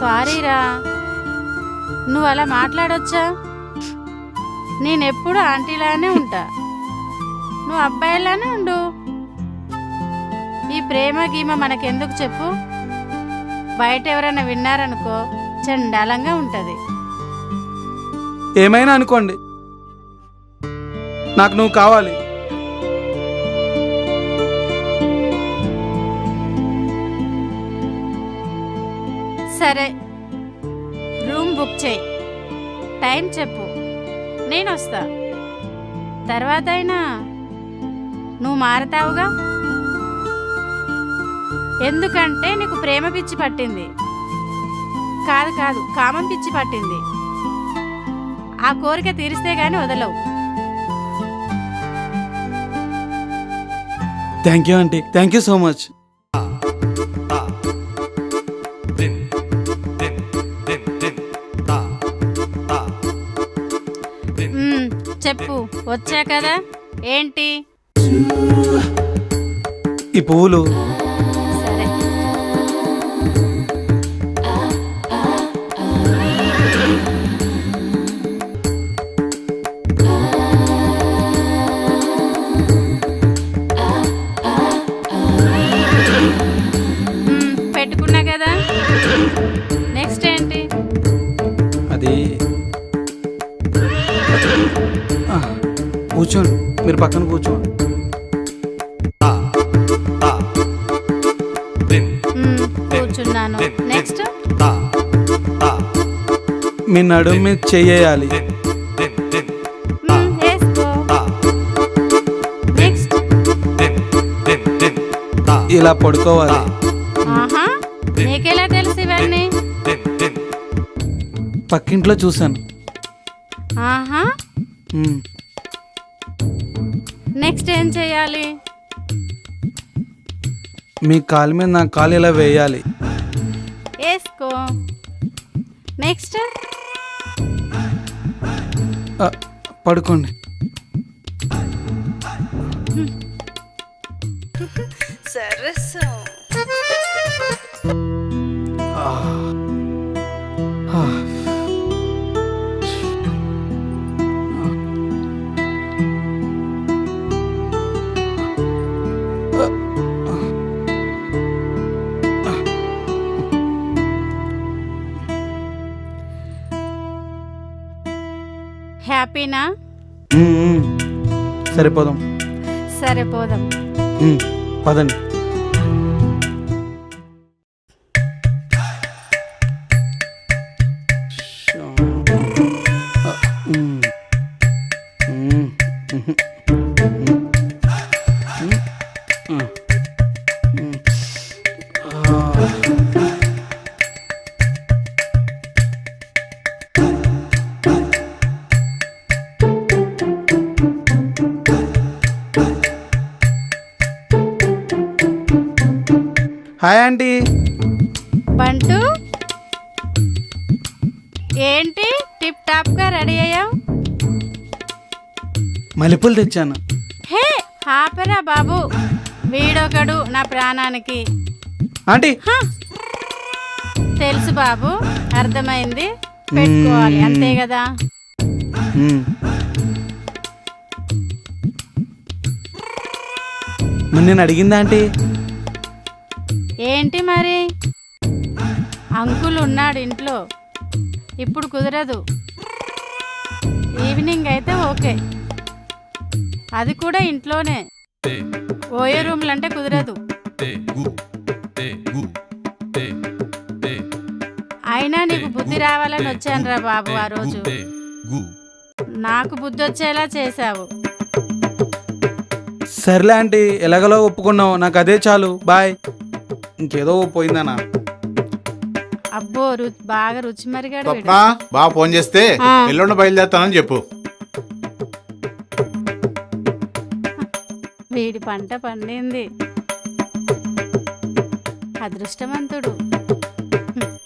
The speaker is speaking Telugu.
సారీరా, నువ్వు అలా మాట్లాడొచ్చా? నేనెప్పుడు ఆంటీలానే ఉంటా, నువ్వు అబ్బాయిలానే ఉండు. ఈ ప్రేమ గీమ మనకెందుకు చెప్పు? బయట ఎవరైనా విన్నారనుకో చండాలంగా ఉంటుంది. ఏమైనా అనుకోండి, నాకు నువ్వు కావాలి. సరే, రూమ్ బుక్ చేయి, టైం చెప్పు, నేను వస్తా. తర్వాత అయినా నువ్వు మారతావుగా. ఎందుకంటే నీకు ప్రేమ పిచ్చి పట్టింది. కాదు కాదు, కామం పిచ్చి పట్టింది. ఆ కోరిక తీరిస్తే గాని వదలవు. Thank you aunty, thank you so much. చెప్పు, వచ్చా కదా, ఏంటి? ఈ పువ్వులు సరే, పెట్టుకున్నా కదా. నెక్స్ట్ ఏంటి? అది కూర్చోండి, మీరు పక్కన కూర్చోండి. కూర్చున్నాను. నెక్స్ట్ మీ నడుము మీద చెయ్యాలి. వేసుకో. నెక్స్ట్ ఇలా పడుకోవాలి. ఆహా, నీకెలా తెలుసు ఇవన్నీ? పక్కింట్లో చూశాను. ఆహా, నెక్స్ట్ ఏం చేయాలి? మీ కాలు మీద నా కాలు ఇలా వేయాలి. వేసుకో. నెక్స్ట్ పడుకోండి. సరస్సు. హ్యాపీనా? సరిపోదాం. సరిపోదాం. పదండి. Hi aunty. బంటు, ఏంటి టిప్ టాప్ గా రెడీ అయ్యావు? మల్లెపూలు తెచ్చాను. హే ఆపరా బాబు, వీడొకడు నా ప్రాణానికి. ఆంటీ తెలుసు బాబు, అర్థమైంది, పెట్టుకోవాలి అంతే కదా. మరి నేను అడిగిందా ఆంటీ? ఏంటి మరి? అంకుల్ ఉన్నాడు ఇంట్లో, ఇప్పుడు కుదరదు. ఈవినింగ్ అయితే ఓకే, అది కూడా ఇంట్లోనే. ఓయే రూమ్లు అంటే కుదరదు. అయినా నీకు బుద్ధి రావాలని వచ్చానురా బాబు. ఆ రోజు నాకు బుద్ధి వచ్చేలా చేశావు. సర్లే ఆంటీ, ఎలాగలో ఒప్పుకున్నావు, నాకు అదే చాలు. బాయ్. ఇంకేదో పోయిందనా? అబ్బో, బాగా రుచి మరిగాడు. బాగా ఫోన్ చేస్తే ఎల్లుండి బయలుదేరుతానని చెప్పు. వీడి పంట పండింది, అదృష్టవంతుడు.